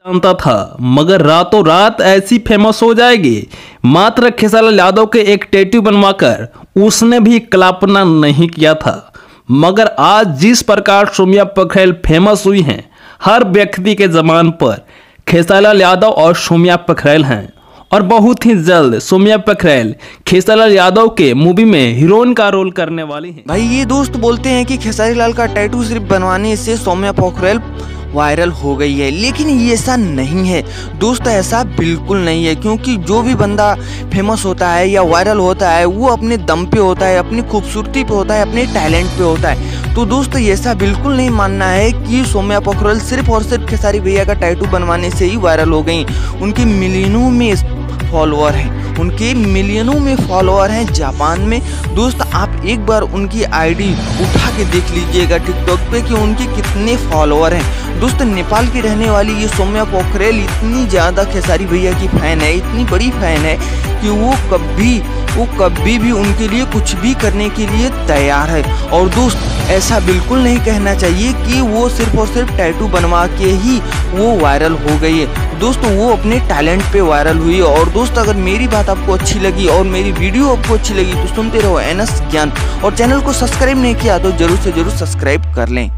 जानता था मगर रातों रात ऐसी फेमस हो जाएगी। मात्र खेसारी यादव के एक टैटू बनवाकर उसने भी कल्पना नहीं किया था। मगर आज जिस प्रकार सौम्या पोखरेल फेमस हुई हैं, हर व्यक्ति के जबान पर खेसारी यादव और सौम्या पोखरेल हैं और बहुत ही जल्द सौम्या पोखरेल खेसारी यादव के मूवी में हीरोइन का रोल करने वाली हैं। भाई ये दोस्त बोलते हैं कि खेसारी लाल का टैटू सिर्फ बनवाने से सौम्या पोखरेल वायरल हो गई है, लेकिन ये ऐसा नहीं है दोस्त, ऐसा बिल्कुल नहीं है। क्योंकि जो भी बंदा फेमस होता है या वायरल होता है वो अपने दम पे होता है, अपनी खूबसूरती पे होता है, अपने टैलेंट पे होता है। तो दोस्त ऐसा बिल्कुल नहीं मानना है कि सौम्या पोखरेल सिर्फ और सिर्फ खेसारी भैया का टैटू बनवाने से ही वायरल हो गई। उनके मिलियनों में फॉलोअर हैं, उनके मिलियनों में फॉलोअर हैं जापान में। दोस्त आप एक बार उनकी आईडी उठा के देख लीजिएगा टिकटॉक पे कि उनके कितने फॉलोअर हैं। दोस्त नेपाल की रहने वाली ये सौम्या पोखरेल इतनी ज़्यादा खेसारी भैया की फ़ैन है, इतनी बड़ी फ़ैन है कि वो कभी भी उनके लिए कुछ भी करने के लिए तैयार है। और दोस्त ऐसा बिल्कुल नहीं कहना चाहिए कि वो सिर्फ और सिर्फ टैटू बनवा के ही वो वायरल हो गई है। दोस्तों वो अपने टैलेंट पे वायरल हुई है। और दोस्त अगर मेरी बात आपको अच्छी लगी और मेरी वीडियो आपको अच्छी लगी तो सुनते रहो एनएस ज्ञान, और चैनल को सब्सक्राइब नहीं किया तो जरूर से जरूर सब्सक्राइब कर लें।